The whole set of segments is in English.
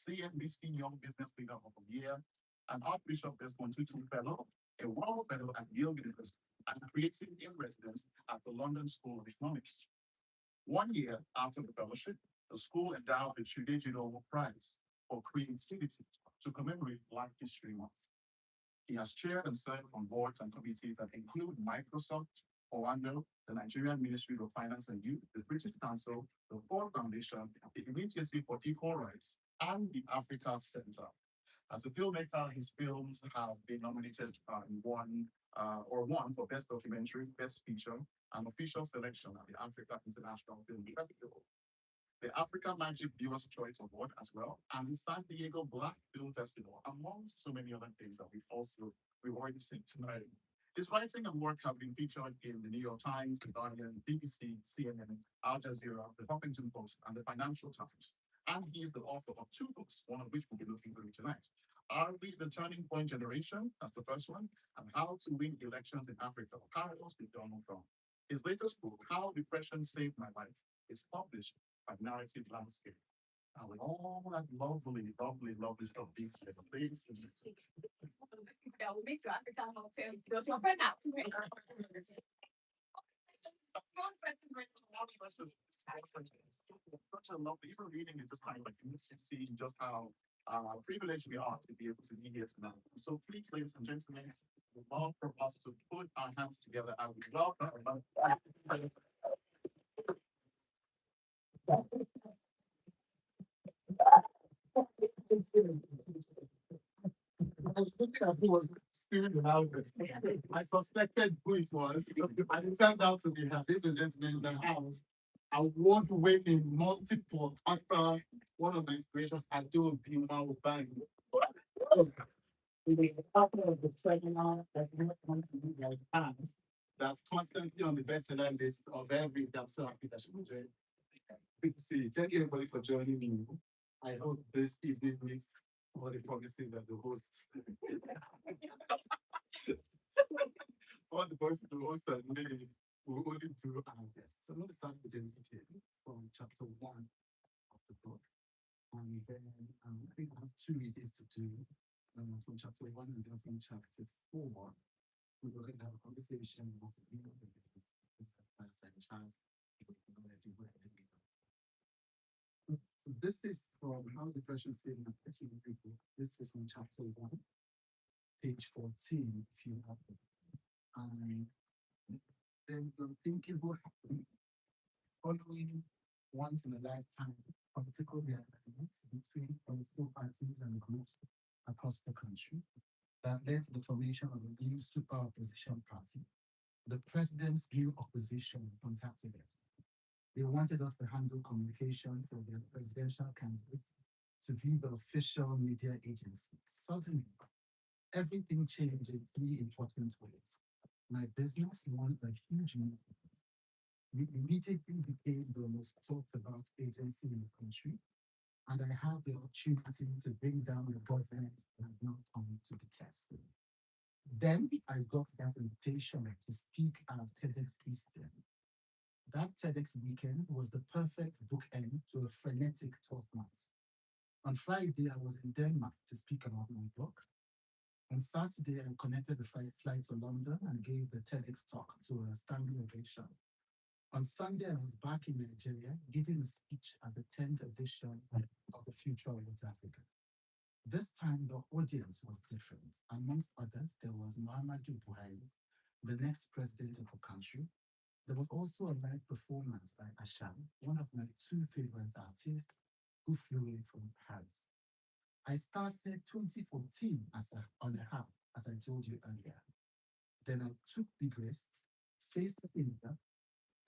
CNBC Young Business Leader of the Year, an Archbishop Desmond Tutu Fellow, a World Fellow at Yale University, and creative in residence at the London School of Economics. 1 year after the fellowship, the school endowed the Chudeji Nobel Prize for Creativity to commemorate Black History Month. He has chaired and served on boards and committees that include Microsoft, Orlando, the Nigerian Ministry of Finance and Youth, the British Council, the Ford Foundation, the Initiative for Equal Rights, and the Africa Center. As a filmmaker, his films have been nominated and won for Best Documentary, Best Feature, and official selection at the Africa International Film Festival, the Africa Magic Viewers' Choice Award as well, and the San Diego Black Film Festival, amongst so many other things that we've already seen tonight. His writing and work have been featured in the New York Times, The Guardian, BBC, CNN, Al Jazeera, The Huffington Post, and The Financial Times. And he is the author of two books, one of which we'll be looking through tonight. Are We the Turning Point Generation? That's the first one. And How to Win Elections in Africa, Parallels with Donald Trump. His latest book, How Depression Saved My Life, is published by Narrative Landscape. And with all that lovely stuff being said, please. We'll make you African hotel. There's your friend out to me. Such a lovely, even reading it, just kind of like you see just how privileged we are to be able to be here tonight. So please, ladies and gentlemen, we love for us to put our hands together and we welcome. I was looking at who was screaming about this. I suspected who it was, and it turned out to be her. Ladies and gentlemen, in the house, award-winning, multiple author, one of my inspirations, Ado Bima Ubang. The author of the seminar that went on to be like hands, that's constantly on the bestseller list of every I'm so happy that she was joining. Good to see you. Thank you everybody for joining me. I hope this evening meets all the promises that the hosts all the voices the host has made will only do our best. So I'm going to start with the reading from chapter 1 of the book. And then I think I have 2 readings to do from chapter 1 and then from chapter 4. We're going to have a conversation with the chat. So this is from How Depression Saved My Life. This is from chapter 1, page 14, if you have it. And then the unthinkable happened following once in a lifetime political realignment between political parties and groups across the country that led to the formation of a new super opposition party. The president's new opposition contacted us. They wanted us to handle communication for their presidential candidate to be the official media agency. Suddenly, everything changed in 3 important ways. My business won a huge movement. We immediately became the most talked about agency in the country, and I had the opportunity to bring down the government and not come to detest. Then I got that invitation to speak at TEDx Eastern. That TEDx weekend was the perfect bookend to a frenetic 12 months. On Friday, I was in Denmark to speak about my book. On Saturday, I connected the flight to London and gave the TEDx talk to a standing ovation. On Sunday, I was back in Nigeria giving a speech at the 10th edition of the Future of West Africa. This time, the audience was different. Amongst others, there was Muhammadu Buhari, the next president of the country. There was also a live performance by Asham, one of my 2 favorite artists, who flew in from Paris. I started 2014 on a harp, as I told you earlier. Then I took big risks, faced failure,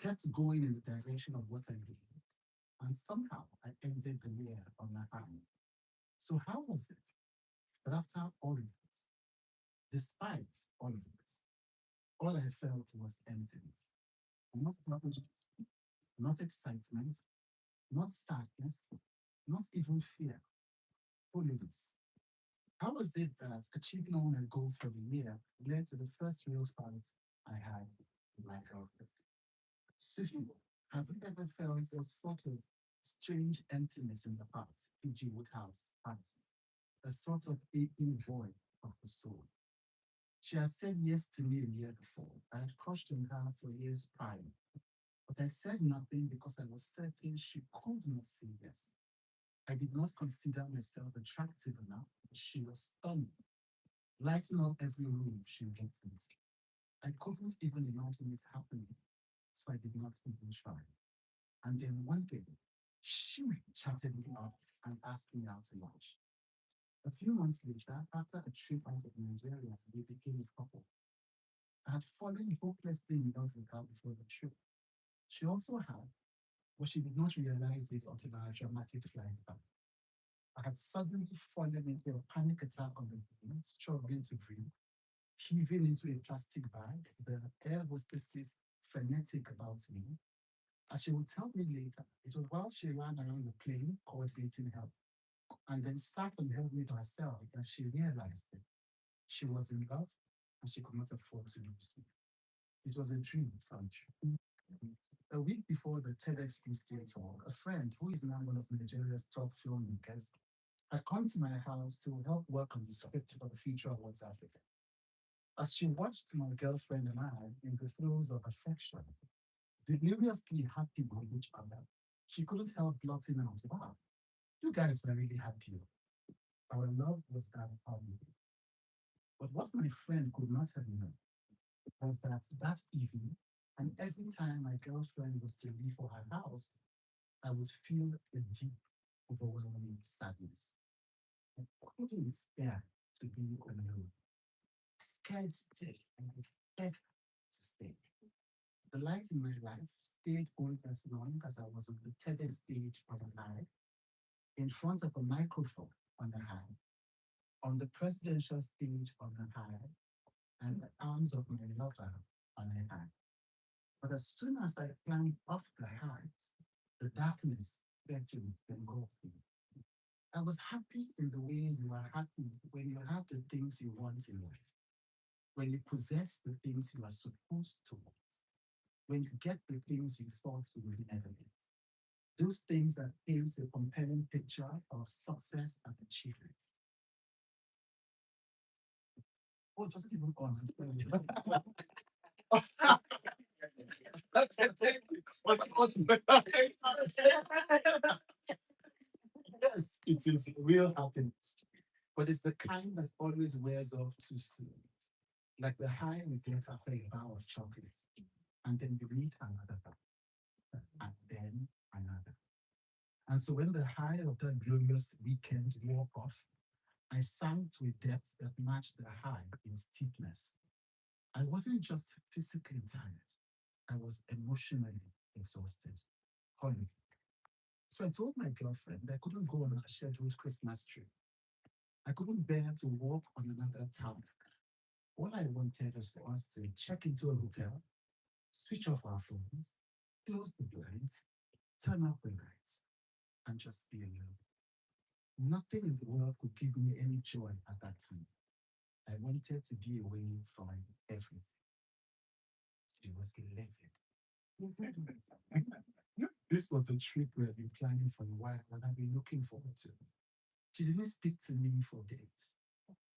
kept going in the direction of what I believed, and somehow I ended the year on a high. So how was it that after all of this, despite all of this, all I felt was emptiness? Not happiness, not excitement, not sadness, not even fear, holiness. How was it that achieving all my goals for the year led to the first real fight I had with my girlfriend? Sufi, have you ever felt a sort of strange emptiness in the heart, P.G. Woodhouse has, a sort of aching void of the soul. She had said yes to me a year before. I had crushed on her for years prior, but I said nothing because I was certain she could not say yes. I did not consider myself attractive enough. She was stunning, lighting up every room she walked into. I couldn't even imagine it happening, so I did not even try. And then one day, she chatted me up and asked me out to lunch. A few months later, after a trip out of Nigeria, we became a couple. I had fallen hopelessly in love with her before the trip. She also had, but she did not realize it until our dramatic flight back. I had suddenly fallen into a panic attack on the plane, struggling to breathe, heaving into a plastic bag, the air hostesses frenetic about me. As she would tell me later, it was while she ran around the plane coordinating help and then sat and held me to herself that she realized that she was in love and she could not afford to lose me. It was a dream from true. A week before the TEDx Christian talk, a friend who is now one of Nigeria's top filmmakers had come to my house to help work on the script for the future of What's Africa. As she watched my girlfriend and I in the throes of affection, deliriously happy with each other, she couldn't help blotting out, wow, you guys are really happy. Our love was that harmony. But what my friend could not have known was that that evening, and every time my girlfriend was to leave for her house, I would feel a deep, overwhelming sadness. I couldn't bear to be alone, scared stiff, and scared to stay. The light in my life stayed on as long as I was on the TEDx stage on a high, in front of a microphone on a high, on the presidential stage on a high, and the arms of my lover on a high. But as soon as I climbed off the high, the darkness threatened to engulf me. I was happy in the way you are happy when you have the things you want in life, when you possess the things you are supposed to want, when you get the things you thought you would never get. Those things that paint a compelling picture of success and achievement. Oh, it wasn't even on. Was it on? Yes, it is real happiness. But it's the kind that always wears off too soon. Like the high we get after a bar of chocolate. And then you meet another bar. And then another. And so when the high of that glorious weekend wore off, I sank to a depth that matched the high in steepness. I wasn't just physically tired, I was emotionally exhausted. Honey. So I told my girlfriend I couldn't go on a scheduled Christmas trip. I couldn't bear to walk on another town. All I wanted was for us to check into a hotel, switch off our phones, close the blinds, turn off the lights, and just be alone. Nothing in the world could give me any joy at that time. I wanted to be away from everything. She was livid. This was a trip we had been planning for a while and I'd been looking forward to. She didn't speak to me for days.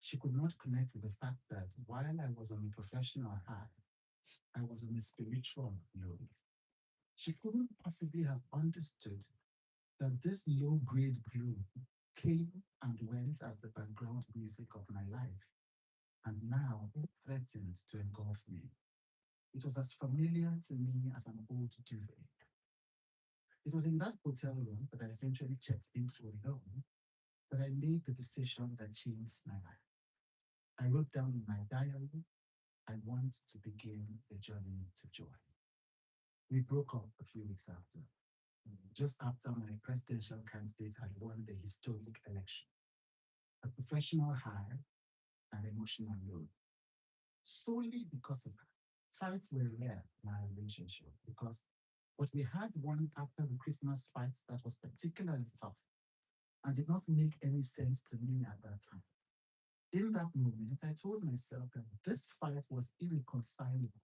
She could not connect with the fact that while I was on a professional high, I was on a spiritual low. She couldn't possibly have understood that this low grade gloom came and went as the background music of my life and now threatened to engulf me. It was as familiar to me as an old duvet. It was in that hotel room that I eventually checked into alone that I made the decision that changed my life. I wrote down in my diary, I want to begin the journey to joy. We broke up a few weeks after, just after my presidential candidate had won the historic election. A professional high and emotional low. Solely because of that. Fights were rare in our relationship because but we had one after the Christmas fight that was particularly tough and did not make any sense to me at that time. In that moment, I told myself that this fight was irreconcilable.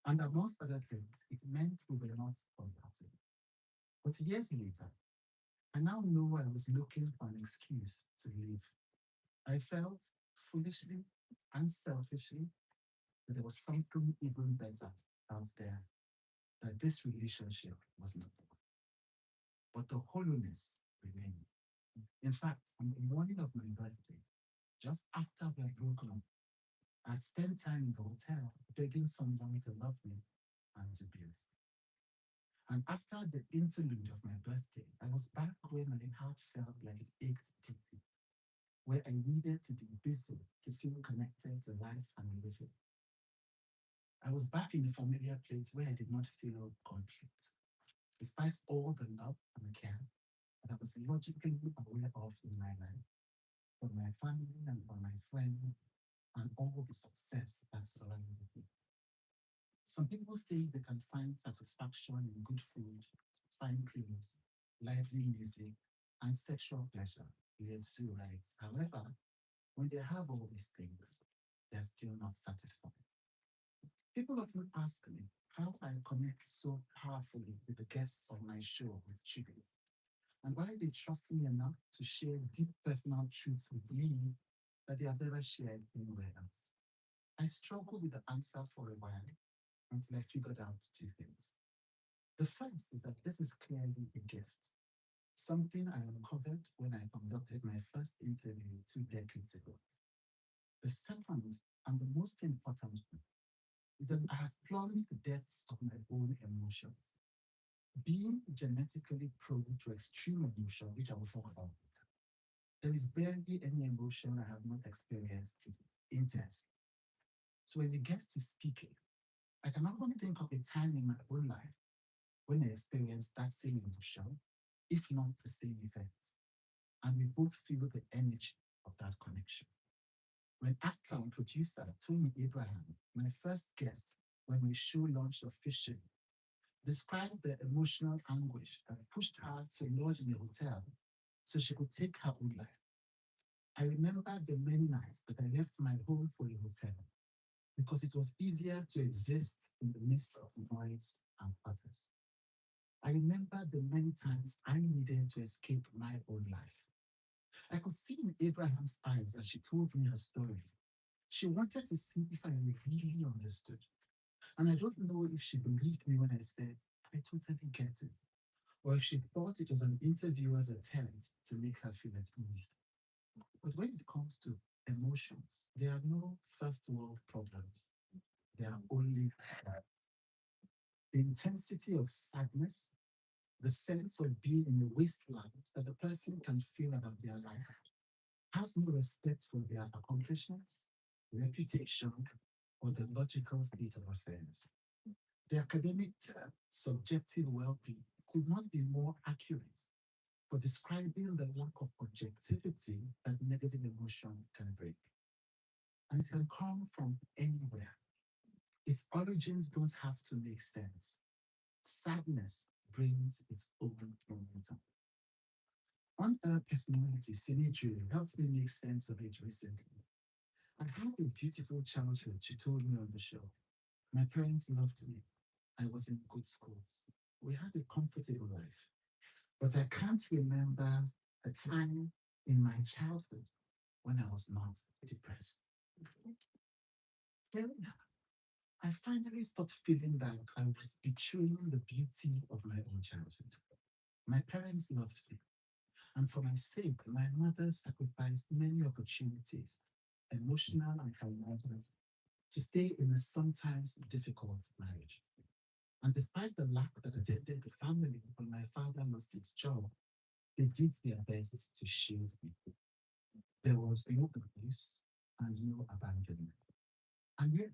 And amongst other things, it meant we were not compatible. But years later, I now know I was looking for an excuse to leave. I felt foolishly and selfishly that there was something even better out there, that this relationship was not the one. But the hollowness remained. In fact, on the morning of my birthday, just after we had broken up, I'd spent time in the hotel begging someone to love me and to be with me. And after the interlude of my birthday, I was back where my heart felt like it ached deeply, where I needed to be busy to feel connected to life and living. I was back in the familiar place where I did not feel complete, despite all the love and care that I was logically aware of in my life, from my family and from my friends, and all the success that surrounded me. Some people think they can find satisfaction in good food, fine clothes, lively music, and sexual pleasure. Yes, too right. However, when they have all these things, they're still not satisfied. People often ask me how I connect so powerfully with the guests on my show with children, and why they trust me enough to share deep personal truths with me that they have never shared anywhere else. I struggled with the answer for a while until I figured out two things. The first is that this is clearly a gift, something I uncovered when I conducted my first interview 2 decades ago. The second, and the most important one, is that I have plumbed the depths of my own emotions. Being genetically prone to extreme emotion, which I will talk about later, there is barely any emotion I have not experienced intensely. So when it gets to speaking, I can often think of a time in my own life when I experienced that same emotion, if not the same event, and we both feel the energy of that connection. When actor and producer Tony Abraham, my first guest when my show launched officially, described the emotional anguish that pushed her to lodge in a hotel so she could take her own life. I remember the many nights that I left my home for a hotel because it was easier to exist in the midst of noise and others. I remember the many times I needed to escape my own life. I could see in Abraham's eyes as she told me her story. She wanted to see if I really understood. And I don't know if she believed me when I said, I totally get it, or if she thought it was an interviewer's attempt to make her feel at ease. But when it comes to emotions, there are no first world problems. There are only the intensity of sadness, the sense of being in a wasteland that the person can feel about their life, has no respect for their accomplishments, reputation, or the logical state of affairs. The academic term, subjective well-being, could not be more accurate for describing the lack of objectivity that negative emotion can bring. And it can come from anywhere. Its origins don't have to make sense. Sadness brings its own momentum. On her personality, Simi Julie helped me make sense of it recently. I had a beautiful childhood, she told me on the show. My parents loved me. I was in good schools. We had a comfortable life. But I can't remember a time in my childhood when I was not depressed. Hearing her, I finally stopped feeling that I was betraying the beauty of my own childhood. My parents loved me, and for my sake, my mother sacrificed many opportunities, emotional and financial, to stay in a sometimes difficult marriage. And despite the lack that attended the family when my father lost his job, they did their best to shield me. There was no abuse and no abandonment. And yet,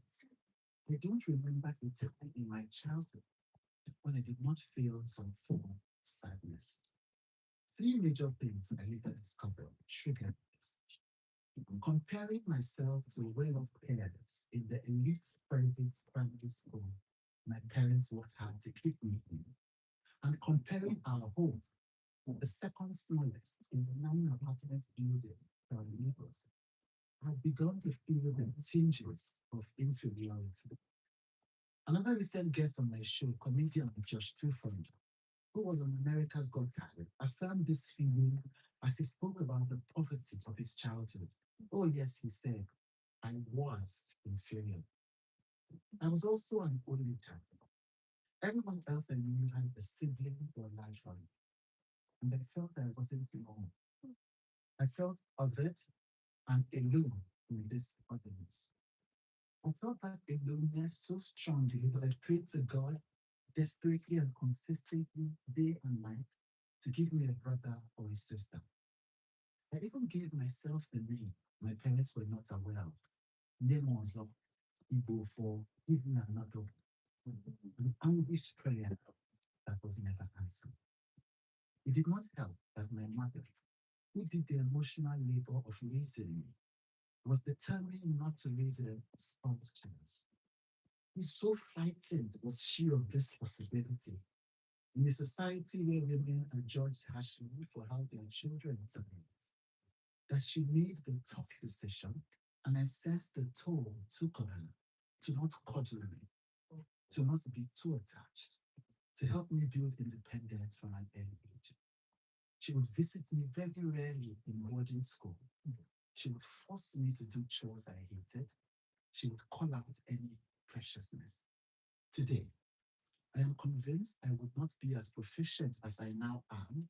I don't remember a time in my childhood when I did not feel some form of sadness. Three major things I later discovered triggered this. Comparing myself to well-off parents in the elite private primary school my parents worked hard to keep me in, and comparing our home, the second smallest in the 9 apartment building to our neighbors, I've begun to feel the tinges of inferiority. Another recent guest on my show, comedian Josh Tufon, who was on America's Got Talent, affirmed this feeling as he spoke about the poverty of his childhood. Oh, yes, he said, I was inferior. I was also an only child. Everyone else I knew had a sibling or large family, and I felt that I wasn't alone. I felt othered and alone in this otherness. I felt that aloneness so strongly that I prayed to God desperately and consistently, day and night, to give me a brother or a sister. I even gave myself a name my parents were not aware of. Nemozo, Igbo for give me another. An anguished prayer that was never answered. It did not help that my mother, who did the emotional labor of raising me, was determined not to raise a spouse child. So frightened was she of this possibility in a society where women are judged harshly for how their children turn out, that she made the tough decision and I sensed the toll it took on her to not coddle me, to not be too attached, to help me build independence from an early age. She would visit me very rarely in boarding school. She would force me to do chores I hated. She would call out any preciousness. Today, I am convinced I would not be as proficient as I now am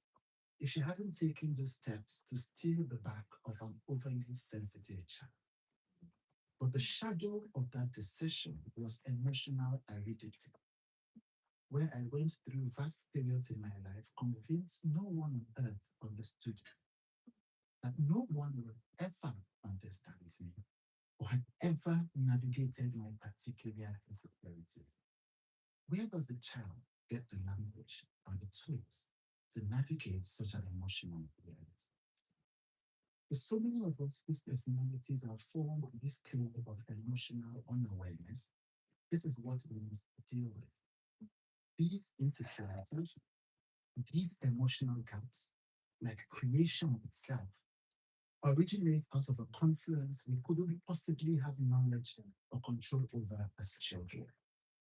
if she hadn't taken those steps to steal the back of an overly sensitive child. But the shadow of that decision was emotional aridity, where I went through vast periods in my life convinced no one on earth understood me, that no one would ever understand me or had ever navigated my particular insecurities. Where does a child get the language and the tools to navigate such an emotional reality? For so many of us whose personalities are formed with this claim of emotional unawareness, this is what we must deal with. These insecurities, these emotional gaps, like creation itself, originate out of a confluence we couldn't possibly have knowledge or control over as children.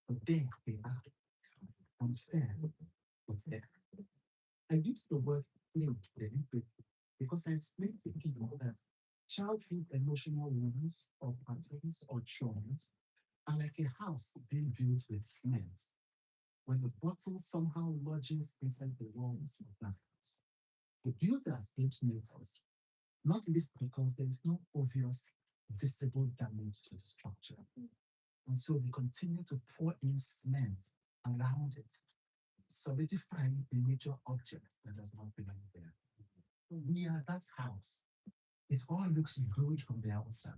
But there they are, unfair, but there. I use the word plate deliberately because I explained to people that childhood emotional wounds or patterns or traumas are like a house being built with cement. When the bottle somehow lodges inside the walls of that house, the builders don't notice, not least because there is no obvious visible damage to the structure. And so we continue to pour in cement around it, solidifying a major object that does not belong there. We are that house. It all looks good from the outside.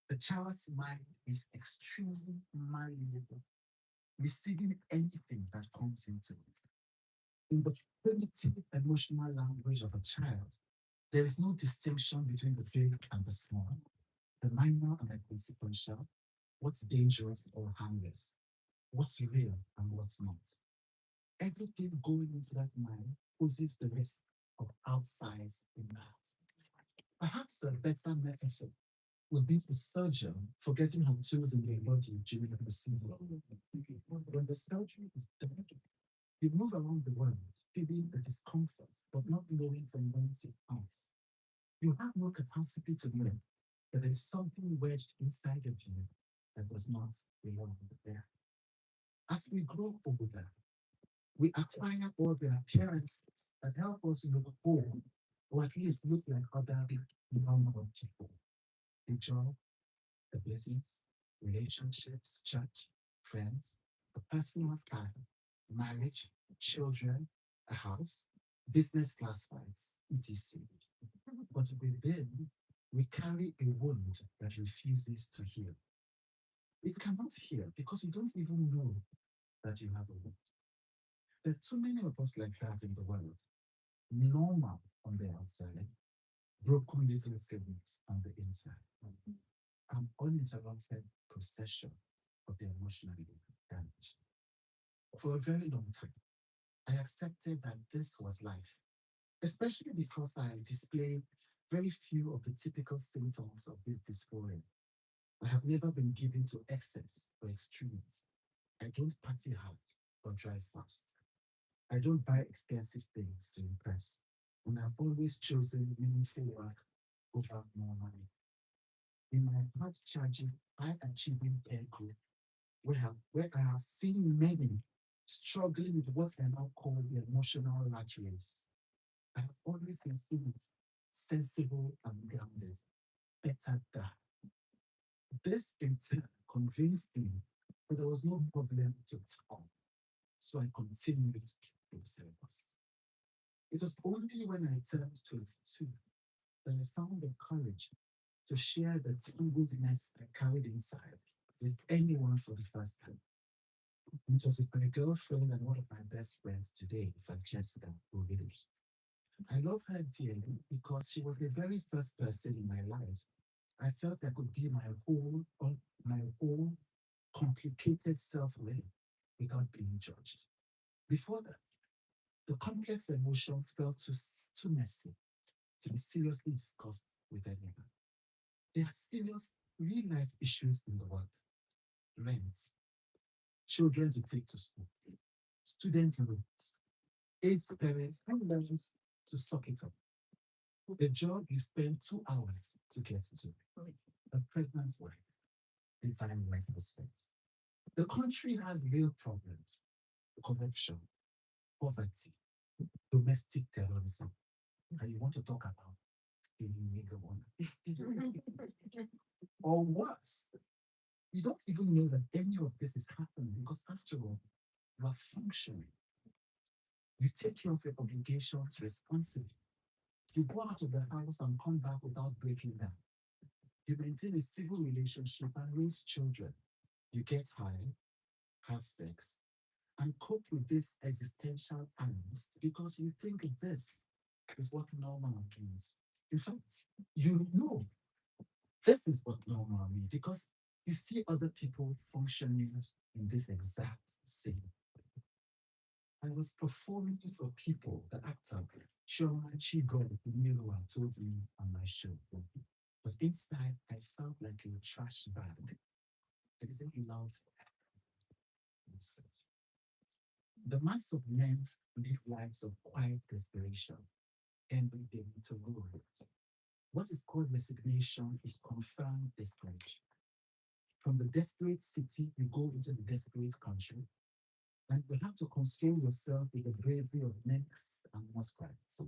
The child's mind is extremely malleable, receiving anything that comes into it. In the primitive emotional language of a child, there is no distinction between the big and the small, the minor and the consequential, what's dangerous or harmless, what's real and what's not. Everything going into that mind poses the risk of outsized impact. Perhaps a better metaphor would be a surgeon forgetting her tools in their body during the procedure. When the surgery is done, you move around the world feeling the discomfort, but not knowing from whence it comes. You have no capacity to know that there is something wedged inside of you that does not belong there. As we grow older, we acquire all the appearances that help us look whole, or at least look like other normal people. A job, a business, relationships, church, friends, a personal style, marriage, children, a house, business class flights, etc. But within, we carry a wound that refuses to heal. It cannot heal because you don't even know that you have a wound. There are too many of us like that in the world. Normal on the outside, broken little things on the inside. An uninterrupted procession of the emotionally damaged. For a very long time, I accepted that this was life, especially because I displayed very few of the typical symptoms of this dysphoria. I have never been given to excess or extremes. I don't party hard or drive fast. I don't buy expensive things to impress. And I've always chosen meaningful work over more money. In my heart charging, high achieving peer group, where I have seen many struggling with what I now call the emotional rat race, I have always been seen as sensible and grounded, better than. This in turn convinced me that there was no problem to talk, so I continued in service. It was only when I turned 22 that I found the courage to share the tangledness I carried inside with anyone for the first time. It was with my girlfriend and one of my best friends today, Francesca Olamide. I love her dearly because she was the very first person in my life I felt I could be my whole complicated self with without being judged. Before that, the complex emotions felt too messy to be seriously discussed with anyone. There are serious real life issues in the world: rent, children to take to school, student loans, aged parents, and learners to suck it up. The job you spend 2 hours to get to, a pregnant wife, divine respect. The country has real problems: corruption, poverty, domestic terrorism. And you want to talk about feeling nigger one. Or worse, you don't even know that any of this is happening because, after all, you are functioning. You take care of your obligations responsibly. You go out of the house and come back without breaking down. You maintain a civil relationship and raise children. You get high, have sex, and cope with this existential angst because you think this is what normal means. In fact, you know this is what normal means because you see other people functioning in this exact same way. I was performing for people, the actor, Chioma Chigo Nilo told me on my show. But inside, I felt like a trash bag. I didn't love myself. The mass of men live lives of quiet desperation and they to rules. What is called resignation is confirmed desperation. From the desperate city, you go into the desperate country, and you have to console yourself with the bravery of minks and muskrats.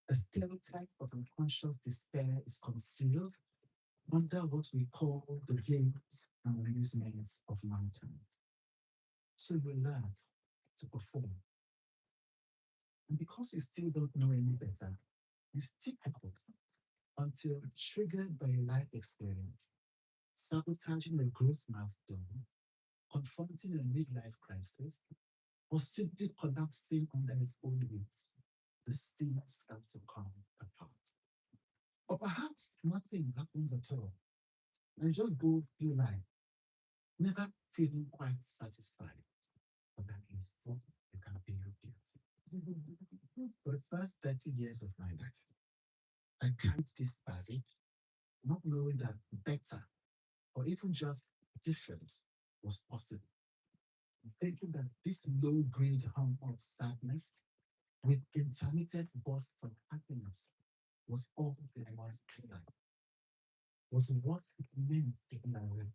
The stereotype of unconscious despair is concealed under what we call the games and amusements of mankind. So you learn to perform. And because you still don't know any better, you stick at it until triggered by a life experience, sabotaging a growth milestone, confronting a midlife crisis, or simply collapsing under its own weight. The steam starts to come apart. Or perhaps nothing happens at all, and you just go through life, never feeling quite satisfied. But at least you can pay your bills. For the first 30 years of my life, I carried this baggage, not knowing that better or even just different was possible. Thinking that this low grade hum of sadness with intermittent bursts of happiness was all there was to life, was what it meant to be alive,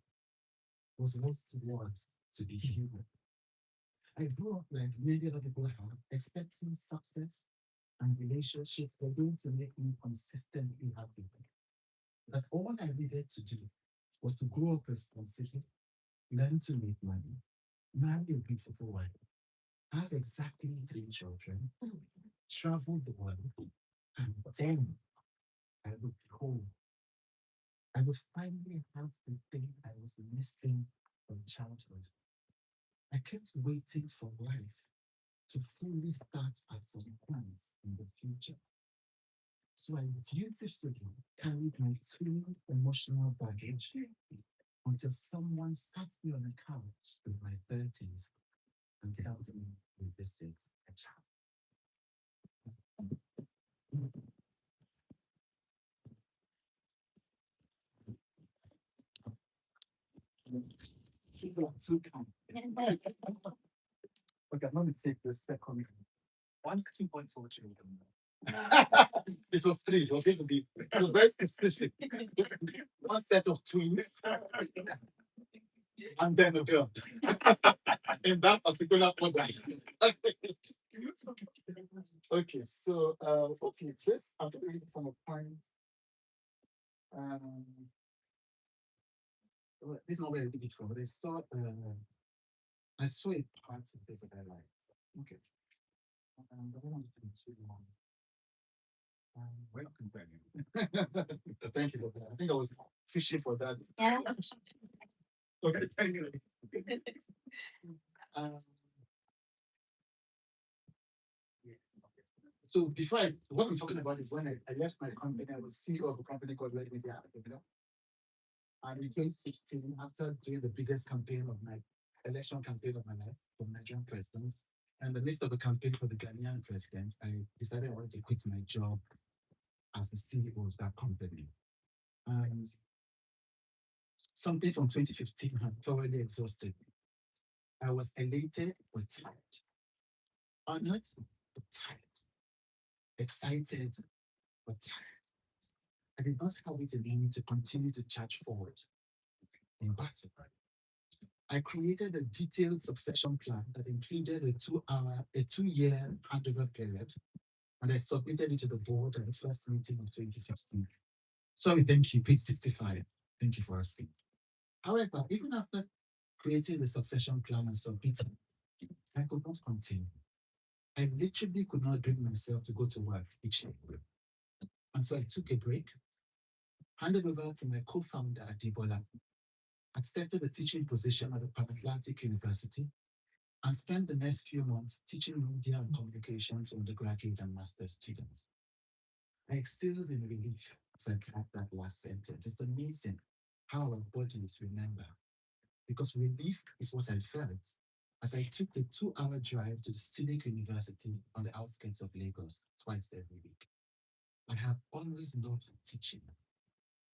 was what it was to be human. I grew up like many other people have, expecting success and relationships were going to make me consistently happy. That all I needed to do was to grow up responsibly, learn to make money, marry a beautiful wife, have exactly 3 children, travel the world, and then I would be whole. I would finally have the thing I was missing from childhood. I kept waiting for life to fully start at some point in the future. So I dutifully carried my twin emotional baggage until someone sat me on a couch in my 30s and helped me revisit a child. people are too kind. Okay, I'm going to take the second. Once 2.4 children. It was 3. It was going to be. It was very specific. One set of twins, and then a girl. In that particular order. Okay, so okay, this I'm taking from a point. Um, this is not where I did it from, but I saw a part of this that I liked. Okay. I don't want it to be too long. We're not comparing. Thank you for that. I think I was fishing for that. Yeah. Okay, anyway. Um, so before what I'm talking about is when I left my company, I was CEO of a company called Red Media, and in 2016, after doing the biggest campaign of my election campaign of my life for Nigerian president, and in the midst of the campaign for the Ghanaian president, I decided I wanted to quit my job as the CEO of that company. And something from 2015 had thoroughly exhausted me. I was elated but tired, honored but tired, excited but tired. I did not have it in me to continue to charge forward in battle. I created a detailed succession plan that included a 2-year handover period, and I submitted it to the board at the first meeting of 2016. Sorry, thank you, page 65. Thank you for asking. However, even after creating the succession plan and submitting it, I could not continue. I literally could not bring myself to go to work each day. And so I took a break, handed over to my co-founder Adibola, accepted a teaching position at the Pan Atlantic University, and spent the next few months teaching media and communication to undergraduate and master's students. I exhaled in relief as I typed that last sentence. It's amazing how our bodies remember, because relief is what I felt as I took the 2-hour drive to the Scenic University on the outskirts of Lagos twice every week. I have always loved teaching,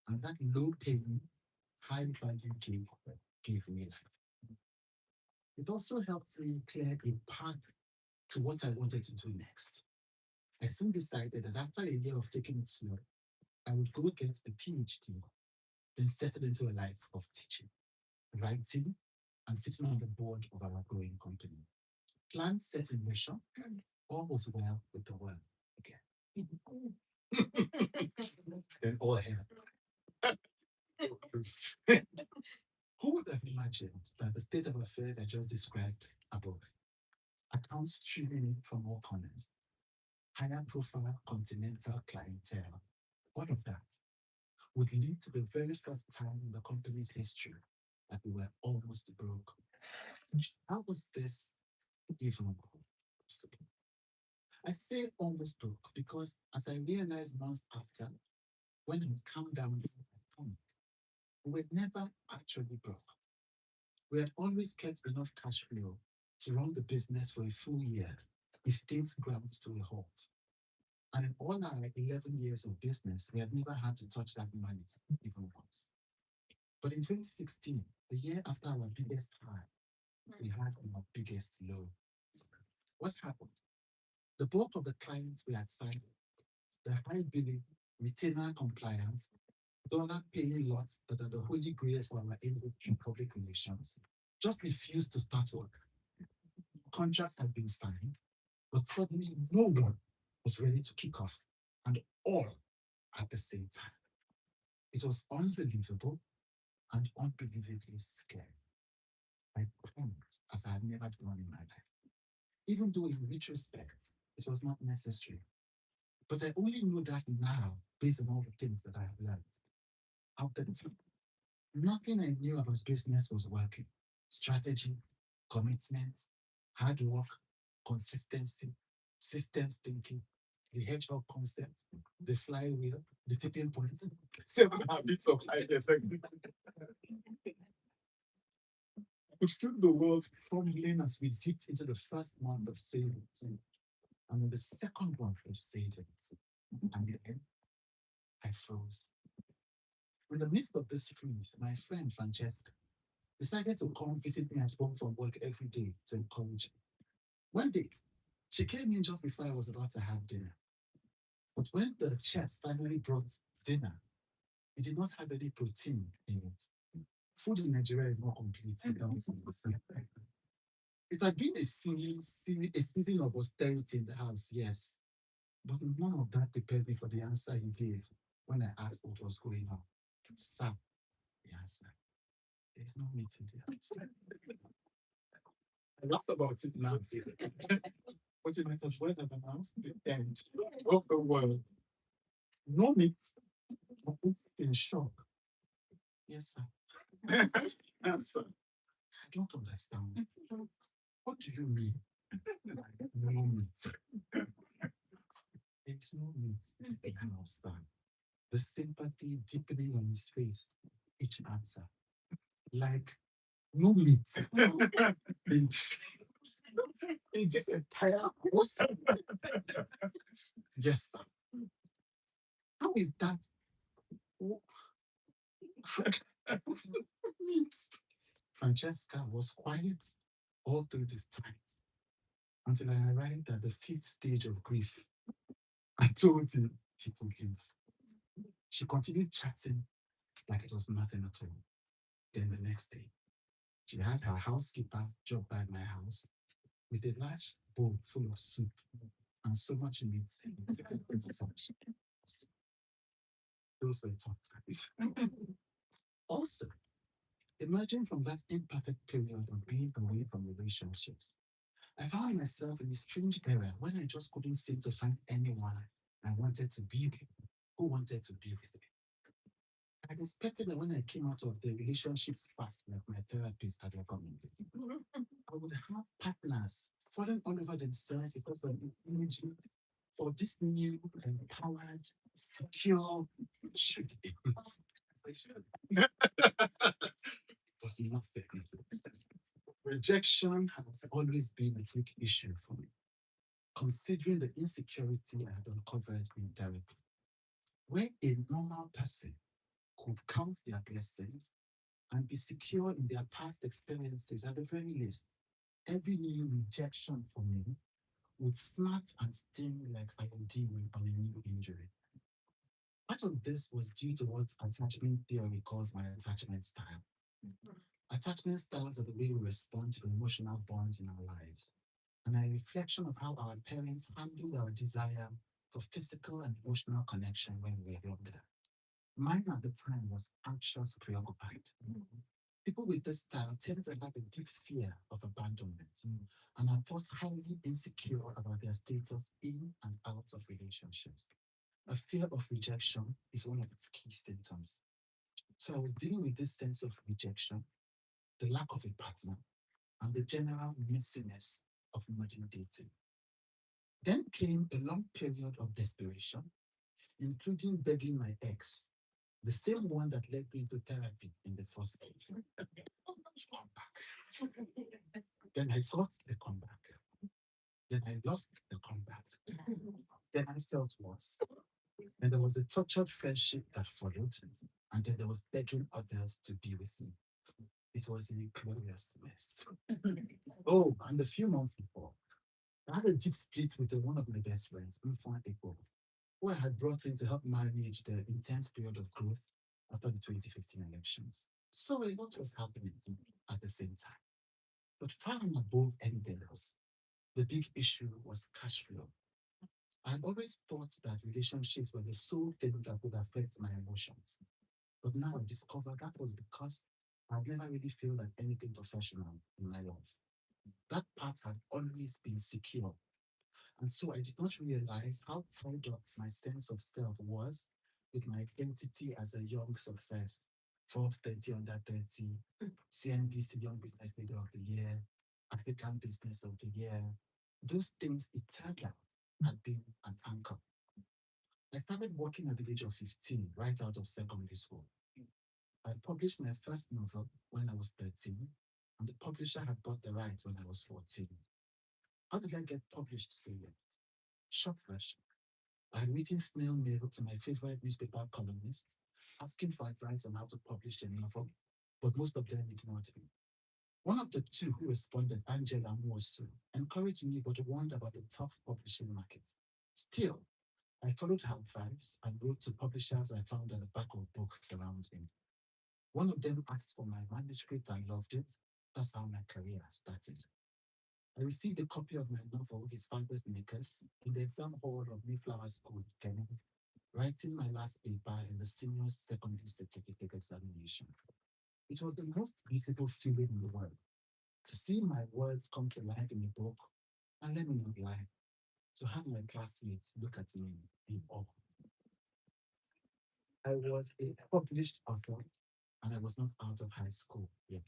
and that low-paying, high-value gig gave me a feeling. It also helped me clear a path to what I wanted to do next. I soon decided that after a year of taking it slow, I would go get a PhD, then settle into a life of teaching, writing, and sitting on the board of our growing company. Plans set in motion, all was well with the world again. Then all hell. Who would have imagined that the state of affairs I just described above, accounts streaming in from all corners, higher profile continental clientele, all of that would lead to the very first time in the company's history that we were almost broke? How was this even possible? I say almost broke because, as I realized months after, when it calmed down from my panic, we were never actually broke. We had always kept enough cash flow to run the business for a full year if things ground to a halt. And in all our 11 years of business, we had never had to touch that money even once. But in 2016, the year after our biggest high, we had our biggest low. What happened? The bulk of the clients we had signed, the high billing, retainer compliance, dollar paying lots that are the holy grails for our industry public relations, just refused to start work. Contracts had been signed, but suddenly no one was ready to kick off, and all at the same time. It was unbelievable and unbelievably scary. I panicked as I had never done in my life. Even though in retrospect, it was not necessary. But I only know that now based on all the things that I have learned. At the time, nothing I knew about business was working. Strategy, commitment, hard work, consistency, systems thinking, the hedgehog concept, the flywheel, the tipping point, 7 habits of high effect. We filled the world crumbling as we dipped into the first month of savings and in the second month of savings. And then I froze. In the midst of this freeze, my friend Francesca, decided to come visit me at home from work every day to encourage me. One day, she came in just before I was about to have dinner. But when the chef finally brought dinner, it did not have any protein in it. Food in Nigeria is not complete. It had been a season of austerity in the house, yes. But none of that prepared me for the answer he gave when I asked what was going on. Sir, he answered, there's no meat in the house. I laughed about it now. But it might as well have announced the end of the world. No meat. I was in shock. Yes, sir. Answer. I don't understand. What do you mean? No meat. There's no meat. I can understand. The sympathy deepening on his face, each answer. Like, no meat. in, in this entire house. Yes, sir. How is that? Meat. Francesca was quiet all through this time until I arrived at the fifth stage of grief. I told him he could leave. She continued chatting like it was nothing at all. Then the next day, she had her housekeeper drop by my house with a large bowl full of soup and so much meat. Those were tough times. Also, emerging from that imperfect period of being away from relationships, I found myself in a strange era when I just couldn't seem to find anyone I wanted to be with, who wanted to be with me. I expected that when I came out of the relationships fast, like my therapist had recommended, I would have partners falling all over themselves because of the energy for this new, empowered, secure, should be. I should. But nothing. Rejection has always been a big issue for me, considering the insecurity I had uncovered in therapy. Where a normal person could count their blessings and be secure in their past experiences, at the very least, every new rejection for me would smart and sting like IOD on a new injury. Part of this was due to what attachment theory calls my attachment style. Attachment styles are the way we respond to emotional bonds in our lives, and a reflection of how our parents handled our desire for physical and emotional connection when we were younger. Mine at the time was anxious, preoccupied. People with this style tend to have a deep fear of abandonment and are thus highly insecure about their status in and out of relationships. A fear of rejection is one of its key symptoms. So I was dealing with this sense of rejection, the lack of a partner, and the general messiness of modern dating. Then came a long period of desperation, including begging my ex, the same one that led me to therapy in the first place, to come back. Then I thought the comeback. Then I lost the comeback. Then I felt worse. And there was a tortured friendship that followed. And then there was begging others to be with me. It was a glorious mess. Oh, and a few months before, I had a deep split with one of my best friends, Mfon Eko, who I had brought in to help manage the intense period of growth after the 2015 elections. So a lot was happening at the same time. But far and above anything else, the big issue was cash flow. I had always thought that relationships were the sole thing that would affect my emotions. But now I discovered that was because I'd never really felt like anything professional in my life. That part had always been secure. And so I did not realize how tied up my sense of self was with my identity as a young success. Forbes 30 under 30, CNBC Young Business Leader of the Year, African Business of the Year. Those things, it turned out, had been an anchor. I started working at the age of 15, right out of secondary school. I published my first novel when I was 13, and the publisher had bought the rights when I was 14. How did I get published so young? Short version. I had written snail mail to my favorite newspaper columnist, asking for advice on how to publish a novel. but most of them ignored me. One of the two who responded, Angela Mosu, encouraged me but warned about the tough publishing market. Still, I followed her advice and wrote to publishers I found at the back of books around me. One of them asked for my manuscript and loved it. That's how my career started. I received a copy of my novel, His Father's Knickers, in the exam hall of Mayflower School, Kenya, writing my last paper in the senior secondary certificate examination. It was the most beautiful feeling in the world to see my words come to life in a book, and let me not lie, to have my classmates look at me in awe. I was a published author, and I was not out of high school yet.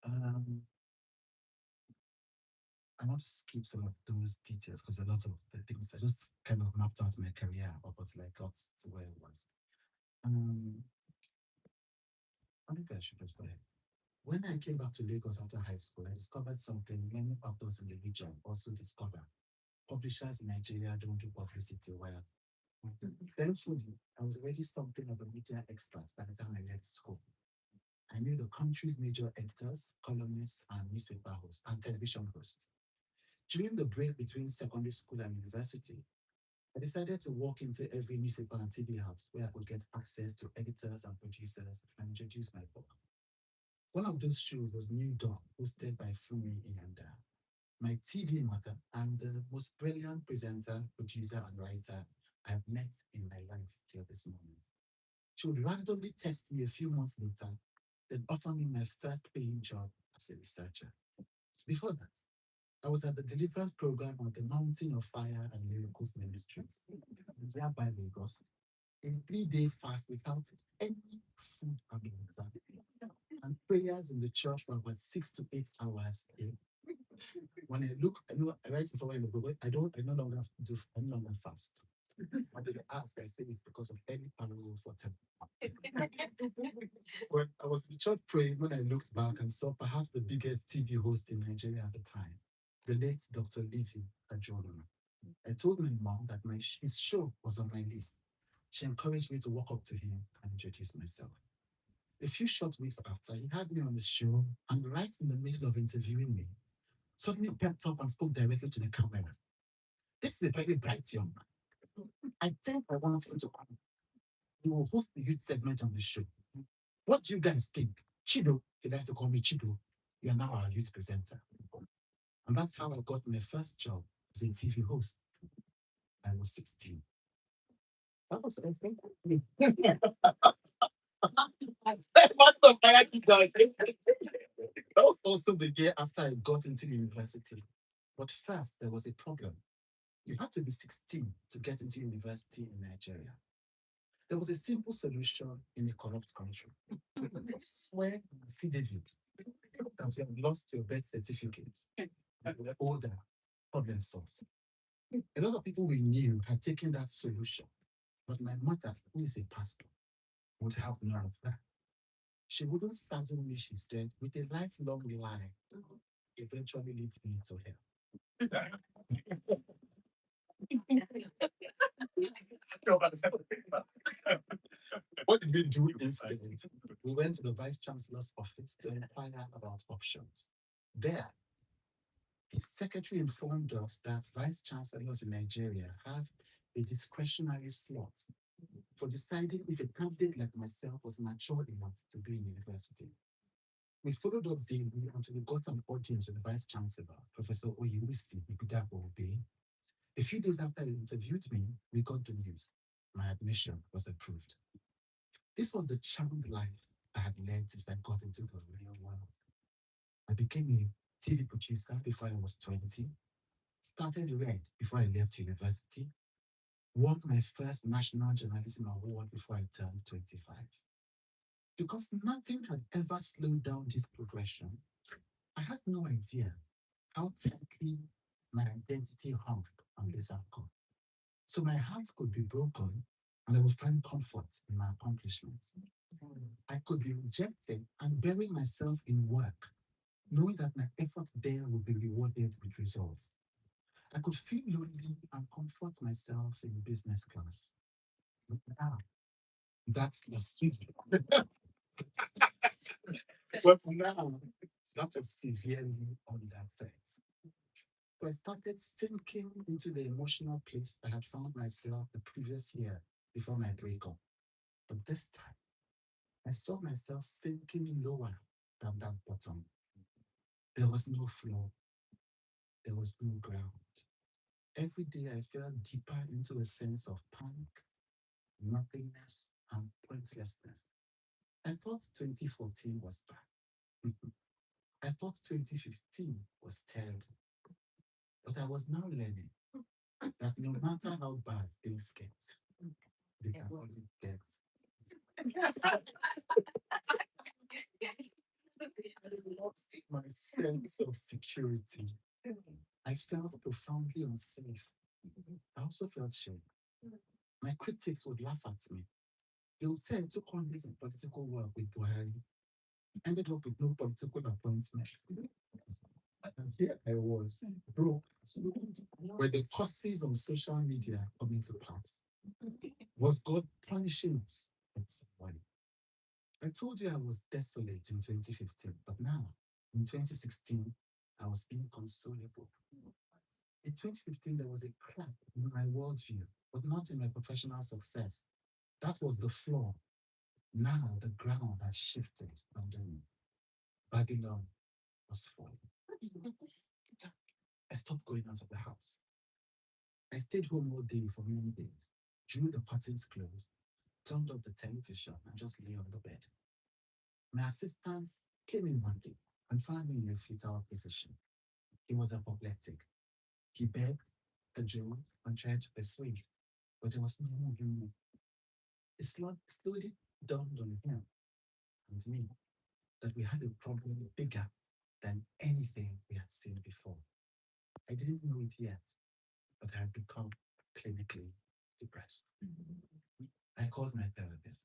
Um, I want to skip some of those details because a lot of the things I just kind of mapped out my career up until I got to where it was. Um, I think I should just go ahead. When I came back to Lagos after high school, I discovered something many authors in the region also discover. Publishers in Nigeria don't do publicity well. Thankfully, I was already something of a media expert by the time I left school. I knew the country's major editors, columnists, and newspaper hosts and television hosts. During the break between secondary school and university, I decided to walk into every newspaper and TV house where I could get access to editors and producers and introduce my book. One of those shows was New Dawn, hosted by Fumi Iyanda, my TV mother and the most brilliant presenter, producer, and writer I've met in my life till this moment. She would randomly text me a few months later, then offer me my first paying job as a researcher. Before that, I was at the deliverance program at the Mountain of Fire and Miracles Ministries, nearby Lagos, a 3-day fast without any food and water, and prayers in the church for about 6 to 8 hours a day. When I look, I know I write somewhere in the book, I no longer do, I no longer fast. When they ask, I say it's because of any parallel for temple. When I was in church praying, when I looked back and saw perhaps the biggest TV host in Nigeria at the time, the late Dr. Livy Ajorona. I told my mom that his show was on my list. She encouraged me to walk up to him and introduce myself. A few short weeks after, he had me on his show, and right in the middle of interviewing me, suddenly pepped up and spoke directly to the camera. This is a very bright young man. I think I want him to come. He will host the youth segment on the show. What do you guys think? Chido, he likes to call me Chido. You are now our youth presenter. And that's how I got my first job as a TV host. I was 16. That was amazing. What the fire he done? That was also the year after I got into university. But first, there was a problem. You had to be 16 to get into university in Nigeria. There was a simple solution in a corrupt country. Swear an affidavit that you have lost your birth certificate. And you were older, problem solved. A lot of people we knew had taken that solution, but my mother, who is a pastor, would have none of that. She wouldn't saddle me, she said, with a lifelong lie, eventually leads me to hell. What did we do inside it? We went to the Vice Chancellor's office to inquire about options. There, his secretary informed us that vice chancellors in Nigeria have a discretionary slot for deciding if a candidate like myself was mature enough to be in university. We followed up daily until we got an audience with the vice chancellor, Professor Oyewisi Ibidapo Obe. A few days after he interviewed me, we got the news. My admission was approved. This was the charmed life I had led since I got into the real world. I became a TV producer before I was 20, started Red before I left university, won my first National Journalism Award before I turned 25. Because nothing had ever slowed down this progression, I had no idea how tightly my identity hung on this outcome. So my heart could be broken and I would find comfort in my accomplishments. I could be rejected and bury myself in work, knowing that my effort there would be rewarded with results. I could feel lonely and comfort myself in business class. But now, that's the secret. But now, that was severely under threat. So I started sinking into the emotional place I had found myself the previous year before my breakup. But this time, I saw myself sinking lower than that bottom. There was no floor, there was no ground. Every day I fell deeper into a sense of panic, nothingness, and pointlessness. I thought 2014 was bad. I thought 2015 was terrible. But I was now learning that no matter how bad things get, they can always get. I lost my sense of security. I felt profoundly unsafe. I also felt shame. My critics would laugh at me. They would say I took on this political work with Buhari, ended up with no political appointment. And here I was, broke, where the curses on social media coming to pass. Was God punishing us in some way? I told you I was desolate in 2015, but now, in 2016, I was inconsolable. In 2015, there was a crack in my worldview, but not in my professional success. That was the flaw. Now the ground has shifted under me. Babylon was falling. I stopped going out of the house. I stayed home all day for many days, drew the curtains closed, turned off the television, and just lay on the bed. My assistant came in one day and found me in a fetal position. He was apoplectic. He begged, cajoled, and tried to persuade, but there was no moving me. It slowly dawned on him and me that we had a problem bigger than anything we had seen before. I didn't know it yet, but I had become clinically depressed. I called my therapist.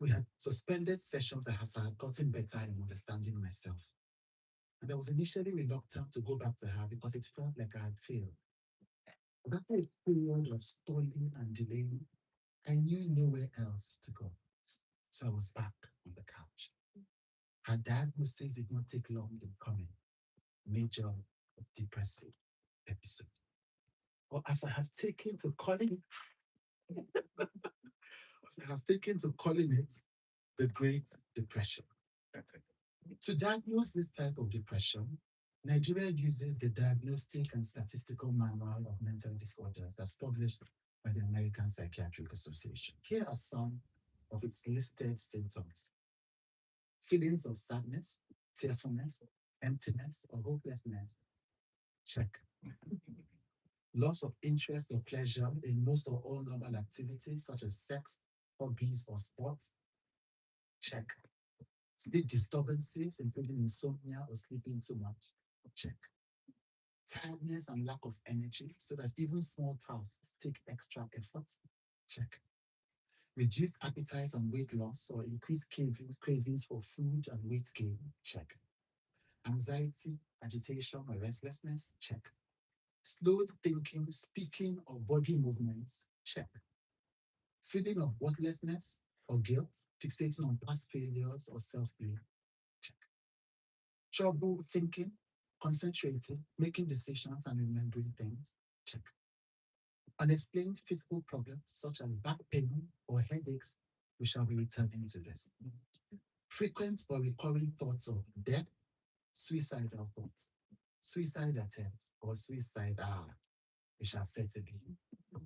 We had suspended sessions as I had gotten better in understanding myself. And I was initially reluctant to go back to her because it felt like I had failed. But after a period of stalling and delaying, I knew nowhere else to go. So I was back on the couch. Her diagnosis did not take long in coming. Major depressive episode. Or as I have taken to calling, as I have taken to calling it the Great Depression. To diagnose this type of depression, Nigeria uses the Diagnostic and Statistical Manual of Mental Disorders that's published by the American Psychiatric Association. Here are some of its listed symptoms: feelings of sadness, tearfulness, emptiness, or hopelessness. Check. Loss of interest or pleasure in most or all normal activities such as sex, hobbies, or sports. Check. Sleep disturbances, including insomnia or sleeping too much. Check. Tiredness and lack of energy, so that even small tasks take extra effort. Check. Reduced appetite and weight loss or increased cravings for food and weight gain. Check. Anxiety, agitation, or restlessness. Check. Slowed thinking, speaking, or body movements. Check. Feeling of worthlessness or guilt, fixating on past failures or self-blame. Check. Trouble thinking, concentrating, making decisions, and remembering things. Check. Unexplained physical problems such as back pain or headaches. We shall be returning to this. Frequent or recurring thoughts of death, suicidal thoughts, suicide attempts, or suicide. We shall certainly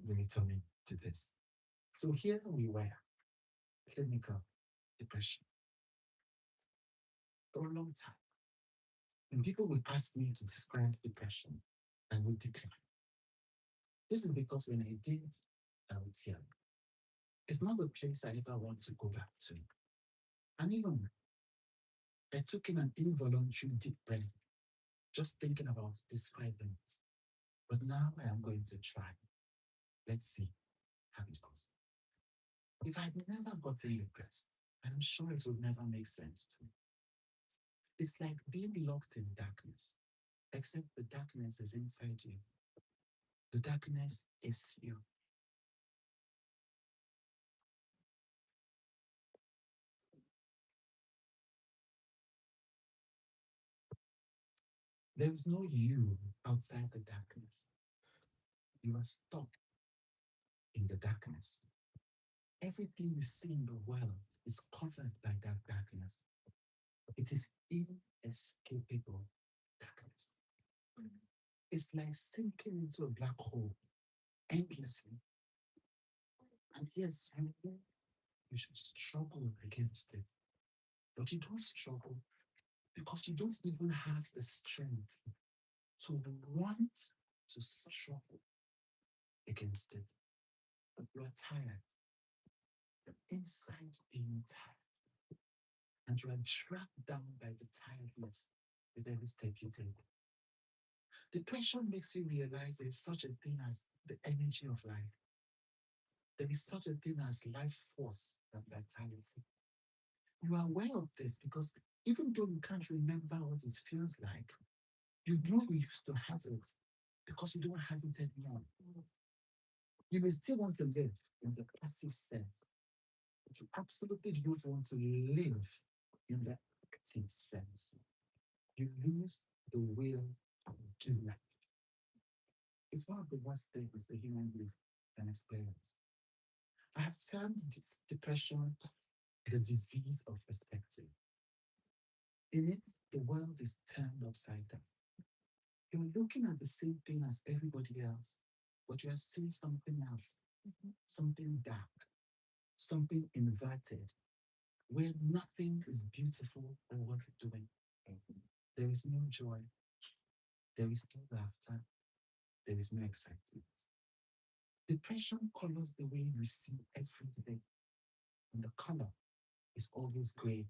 be returning to this. So here we were, clinical depression, for a long time. When people would ask me to describe depression, I would decline. This is because when I did, I would tell you. It's not a place I ever want to go back to. And even I took in an involuntary deep breath, just thinking about describing it. But now I am going to try. Let's see how it goes. If I'd never gotten depressed, I'm sure it would never make sense to me. It's like being locked in darkness, except the darkness is inside you. The darkness is you. There is no you outside the darkness. You are stuck in the darkness. Everything you see in the world is covered by that darkness. It is inescapable darkness. It's like sinking into a black hole endlessly. And yes, you know you should struggle against it. But you don't struggle because you don't even have the strength to want to struggle against it. But you are tired. You're inside being tired. And you are dragged down by the tiredness with every step you take. Depression makes you realize there is such a thing as the energy of life. There is such a thing as life force and vitality. You are aware of this because even though you can't remember what it feels like, you know you used to have it because you don't have it anymore. You may still want to live in the passive sense, but you absolutely don't want to live in the active sense. You lose the will to do life. It's one of the worst things a human being can experience. I have termed this depression the disease of perspective. In it, the world is turned upside down. You're looking at the same thing as everybody else, but you are seeing something else, something dark, something inverted, where nothing is beautiful or worth doing. There is no joy, there is no laughter, there is no excitement. Depression colors the way you see everything, and the color is always gray.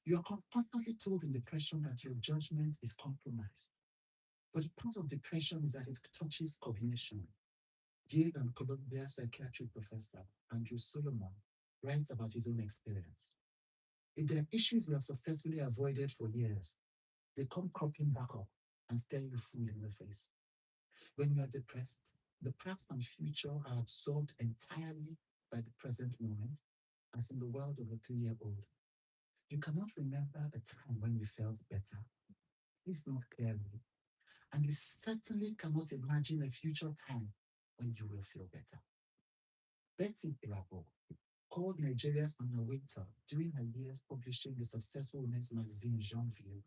You are constantly told in depression that your judgment is compromised. But the point of depression is that it touches cognition. Yale and Columbia psychiatric professor Andrew Solomon writes about his own experience. If there are issues you have successfully avoided for years, they come cropping back up and stare you full in the face. When you are depressed, the past and future are absorbed entirely by the present moment, as in the world of a 3-year-old. You cannot remember a time when you felt better, at least not clearly, and you certainly cannot imagine a future time when you will feel better. Betty Irabo called Nigeria's Anna Winter during her years publishing the successful women's magazine Jeanville.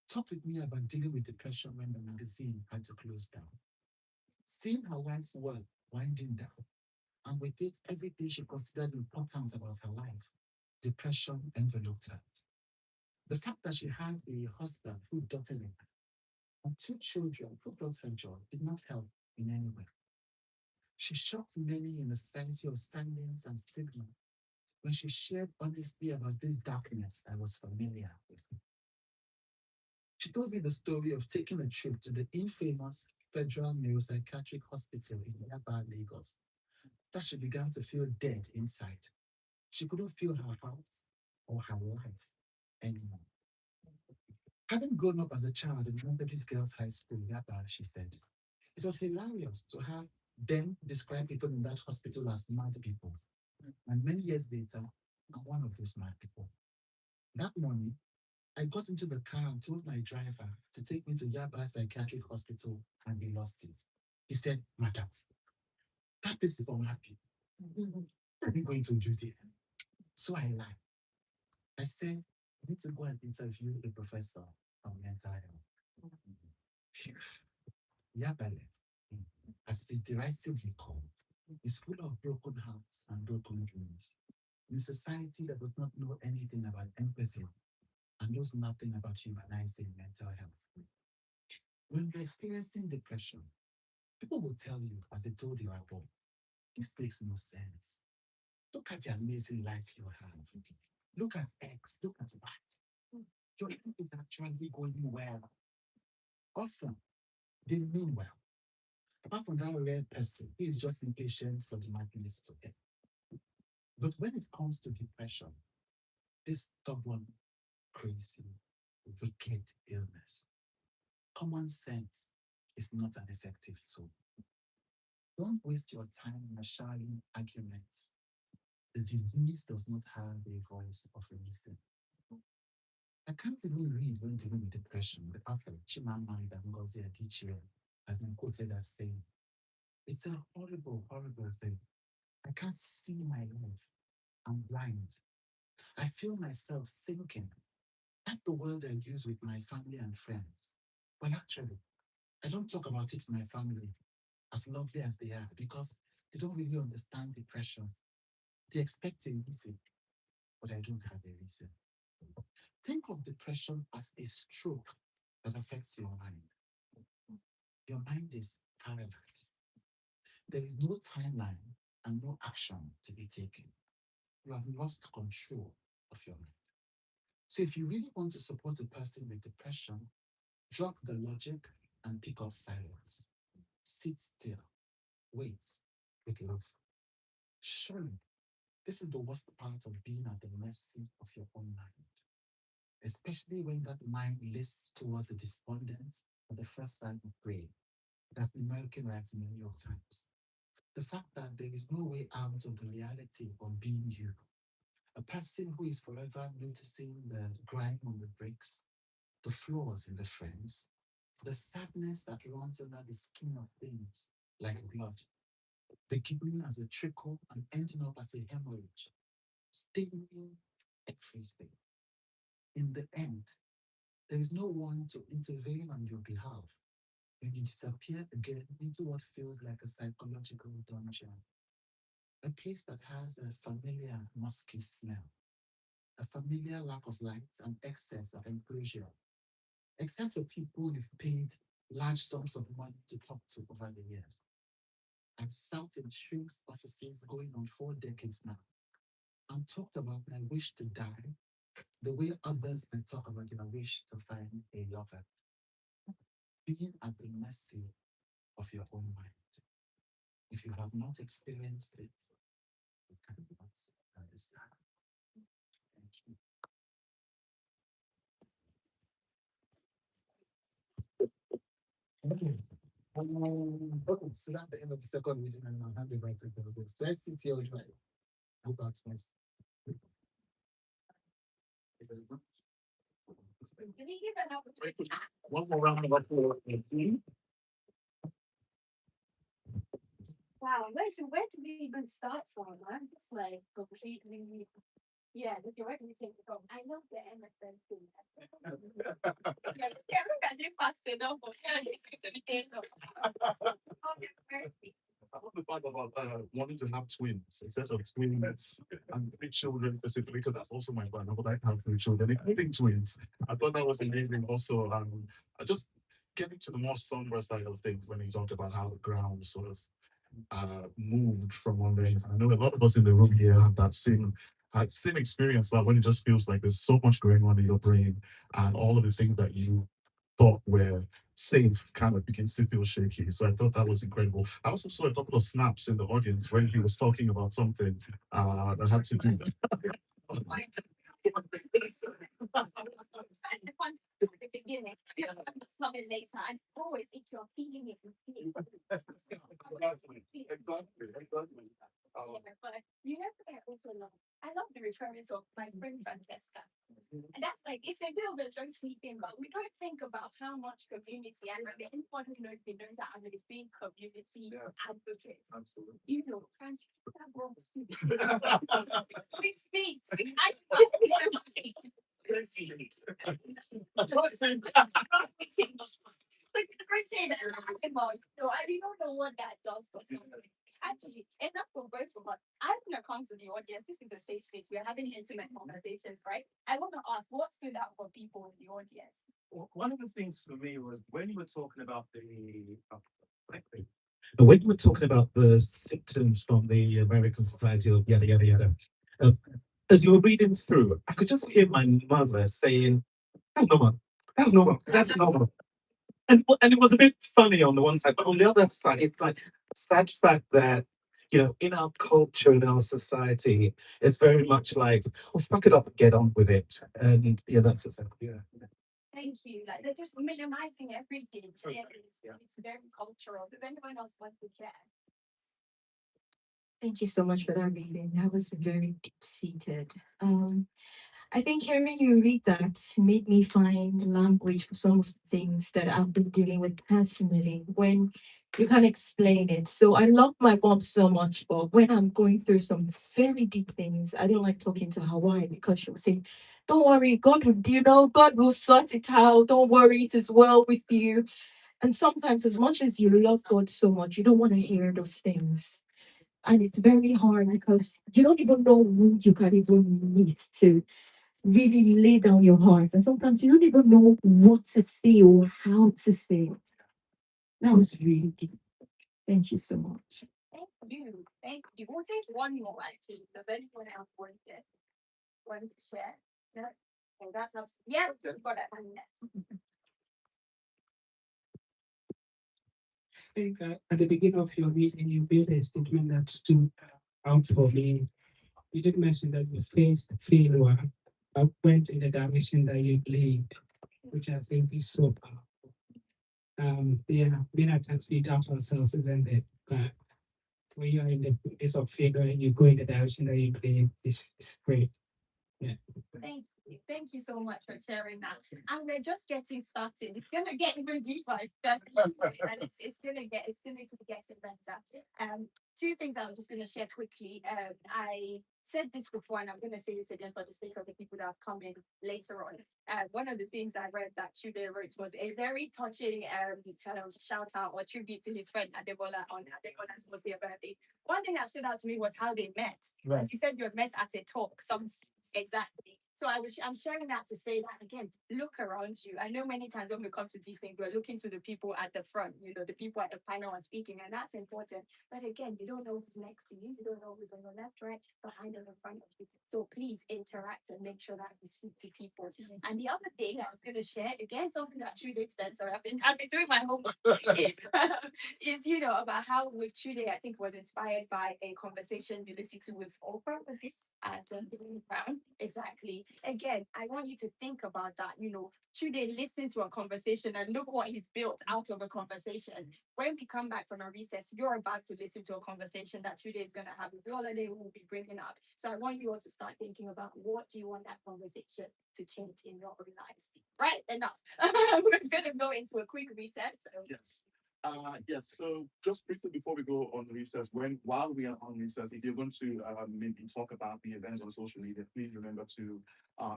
Talked with me about dealing with depression when the magazine had to close down. Seeing her life's work winding down, and with it everything she considered important about her life, depression enveloped her. The fact that she had a husband who doted on her and 2 children who brought her joy did not help in any way. She shocked many in a society of silence and stigma when she shared honestly about this darkness I was familiar with. She told me the story of taking a trip to the infamous Federal Neuropsychiatric Hospital in Yaba, Lagos, that she began to feel dead inside. She couldn't feel her heart or her life anymore. Having grown up as a child in Methodist Girls High School, Yaba, she said, it was hilarious to have them describe people in that hospital as mad people. And many years later, I'm one of those mad people. That morning, I got into the car and told my driver to take me to Yaba Psychiatric Hospital, and we lost it. He said, Madam, that place is unhappy. What are you going to do there? So I lied. I said, I need to go and interview a professor on mental health. Phew. Yaba left, as it is derisively called, is full of broken hearts and broken dreams. In a society that does not know anything about empathy and knows nothing about humanizing mental health. When you're experiencing depression, people will tell you, as they told you above, this makes no sense. Look at the amazing life you have. Look at X, look at Y. Your life is actually going well. Often, they mean well. Apart from that rare person who is just impatient for the madness to end. But when it comes to depression, this stubborn, crazy, wicked illness, common sense is not an effective tool. Don't waste your time marshalling arguments. The disease does not have a voice of reason. I can't even read when dealing with depression. The author, Chimamanda Ngozi Adichie, has been quoted as saying, it's a horrible, horrible thing. I can't see my life. I'm blind. I feel myself sinking. That's the word I use with my family and friends. But actually, I don't talk about it in my family, as lovely as they are, because they don't really understand depression. They expect a reason, but I don't have a reason. Think of depression as a stroke that affects your mind. Your mind is paralyzed. There is no timeline and no action to be taken. You have lost control of your mind. So, if you really want to support a person with depression, drop the logic and pick up silence. Sit still. Wait with love. Surely, this is the worst part of being at the mercy of your own mind, especially when that mind lists towards the despondent at the first sign of prayer that American writes in the New York Times. The fact that there is no way out of the reality of being you, a person who is forever noticing the grime on the bricks, the flaws in the friends, the sadness that runs under the skin of things like blood, beginning as a trickle and ending up as a hemorrhage, staining everything. In the end, there is no one to intervene on your behalf when you disappear again into what feels like a psychological dungeon, a place that has a familiar musky smell, a familiar lack of light and excess of enclosure, except for people you've paid large sums of money to talk to over the years. I've sat in shrinks offices going on 4 decades now and talked about my wish to die the way others may talk about their wish to find a lover, being at the mercy of your own mind. If you have not experienced it, you cannot understand. Thank you. Okay. Okay, so that's the end of the second reading, and I'll hand it back to the So I sit here with my book out next. Did he give an opportunity? One more round of applause. Wow, where do we even start from, man? It's like completely. Yeah, if you're working take it from. I know the MSN thing. Yeah, look at them fast enough for sure. They see the details of mercy. I love the part about wanting to have twins instead of twins and three children specifically, because that's also my plan. I would like to have three children, including twins. I thought that was amazing. Also, I just getting to the more somber side of things when he talked about how the ground sort of moved from one day. I know a lot of us in the room here have that same experience, but when it just feels like there's so much going on in your brain and all of the things that you thought were safe kind of begins to feel shaky. So I thought that was incredible. I also saw a couple of snaps in the audience when he was talking about something that had to do. At the beginning, coming later, and always if you're feeling it, you feel it. Exactly. Yeah, but you know, I love the reference of my friend Francesca. And that's like, it's a little bit just speaking, but we don't think about how much community and like anyone who knows me knows that I'm this big community advocate. Absolutely. You know, Francesca wants to be. We speak. That's what I think. Like, I say that about, so I don't know what that does for someone. Actually, enough for both of us. I'm gonna come to the audience. This is a safe space. We're having intimate conversations, right? I want to ask what stood out for people in the audience. One of the things for me was when you were talking about when you were talking about the symptoms from the American Society of yada yada yada, uh, as you were reading through, I could just hear my mother saying, "That's normal. That's normal. That's normal." And it was a bit funny on the one side, but on the other side, it's like a sad fact that in our culture, in our society, it's very much like, well, fuck it up and get on with it. And yeah, that's exactly Thank you. Like they're just minimizing everything. Yeah, it's very cultural. Does anyone else want to share? Thank you so much for that reading. That was very deep seated. Um, I think hearing you read that made me find language for some of the things that I've been dealing with personally when you can't explain it. So I love my mom so much, but when I'm going through some very deep things, I don't like talking to her. Why? Because she'll say, don't worry, God will, God will sort it out. Don't worry, it is well with you. And sometimes, as much as you love God so much, you don't want to hear those things. And it's very hard because you don't even know who you can even meet to really lay down your heart. And sometimes you don't even know what to say or how to say it. That was really deep. Thank you so much. Thank you. Thank you. We'll take one more actually. Does anyone else want to share? No? Okay, that's up. Yes, you've got it. I think at the beginning of your reading, you made a statement that stood out for me. You did mention that you faced failure, but went in the direction that you believed, which I think is so powerful. Being attached to doubt ourselves, isn't it? But when you're in the place of failure and you go in the direction that you believe, is great. Yeah. Thank you. Thank you so much for sharing that. And we're just getting started. It's gonna get even deeper, definitely. And it's gonna keep getting better. Two things I was just gonna share quickly. I said this before and I'm gonna say this again for the sake of the people that have come in later on. One of the things I read that Chude wrote was a very touching kind of shout out or tribute to his friend Adebola on Adebola's birthday. One thing that stood out to me was how they met. Right. He said you had met at a talk. Exactly. So I'm sharing that to say that again, look around you. I know many times when we come to these things, we're looking to the people at the front, the people at the panel and speaking, and that's important. But again, you don't know who's next to you, you don't know who's on your left, right, behind and in front of you. So please interact and make sure that you speak to people. And the other thing I was gonna share, again, something that Trudy said, sorry, I've been doing my homework is about how with Trudy, I think was inspired by a conversation you listened to with Oprah, was this at Brown? Exactly. Again, I want you to think about that. Should they listen to a conversation and look what he's built out of a conversation? When we come back from a recess, you're about to listen to a conversation that Chude is going to have with Olamide, who will be bringing up. So I want you all to start thinking about what do you want that conversation to change in your own lives. Right, enough. We're going to go into a quick recess. Yes. Yes. So just briefly before we go on recess, while we are on recess, if you're going to maybe talk about the events on social media, please remember to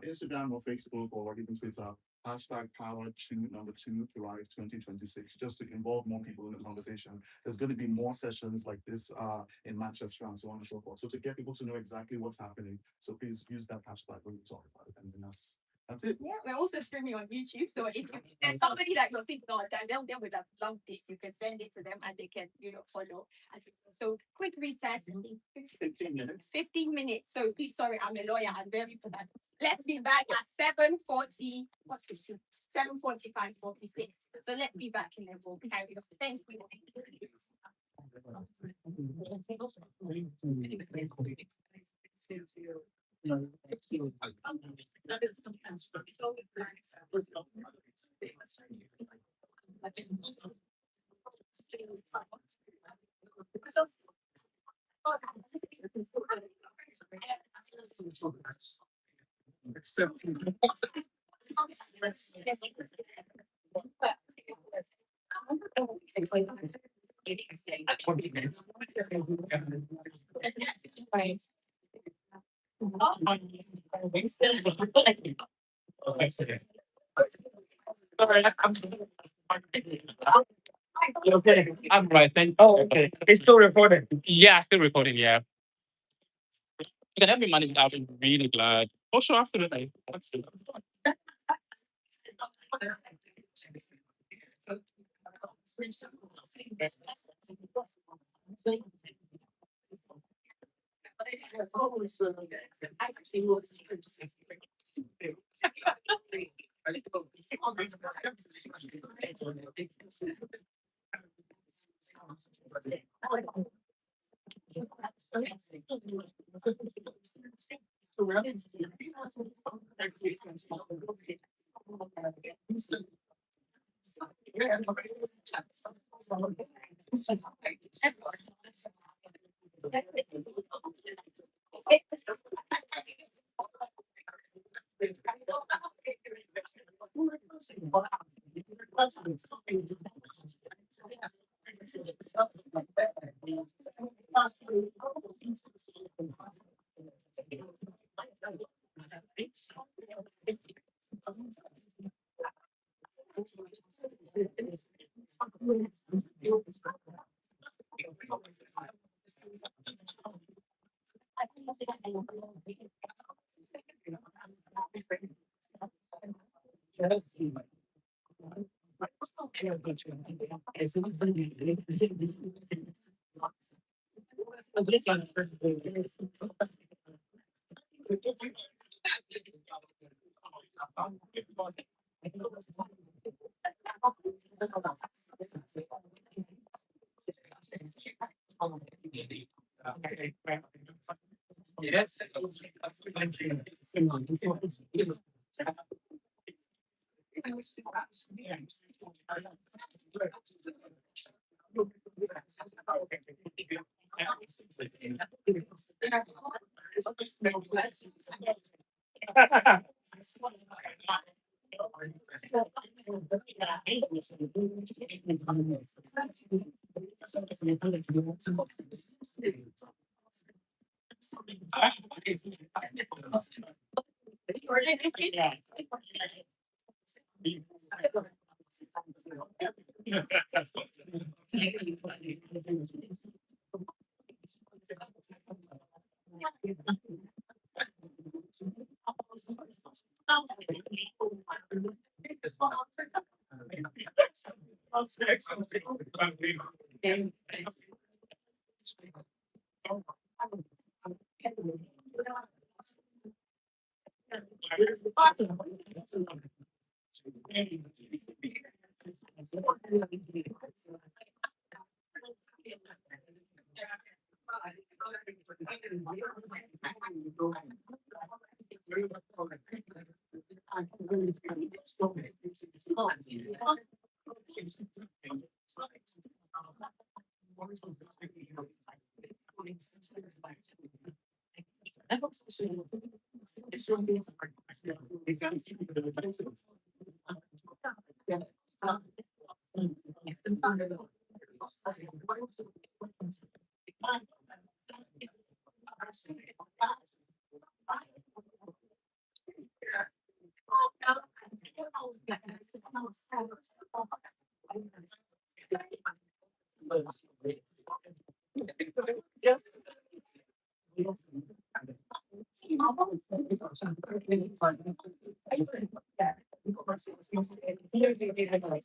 Instagram or Facebook or even Twitter #Power2 Thrive 2026, just to involve more people in the conversation. There's going to be more sessions like this in Manchester and so on and so forth. So to get people to know exactly what's happening, so please use that hashtag when you talk about it, and then that's it. Yeah, we're also streaming on YouTube. So if there's somebody that you're thinking all the time, they would have loved this. You can send it to them and they can, follow. So quick recess. 15 minutes. 15 minutes. So please, sorry, I'm a lawyer. I'm very polite. Let's be back at 7:40. What's the shoot? 7:45, 46. So let's be back and then we'll carry on. Thank you. Okay, I'm right then. Oh, okay. It's still recording. Yeah, still recording. Yeah. You can help me manage that. I'll be really glad. Oh, sure, absolutely. Absolutely.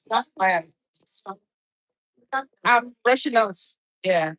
That's why I'm rushing out. Yeah.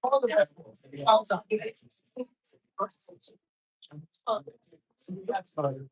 All the best. Well done. That's fine.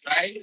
Right?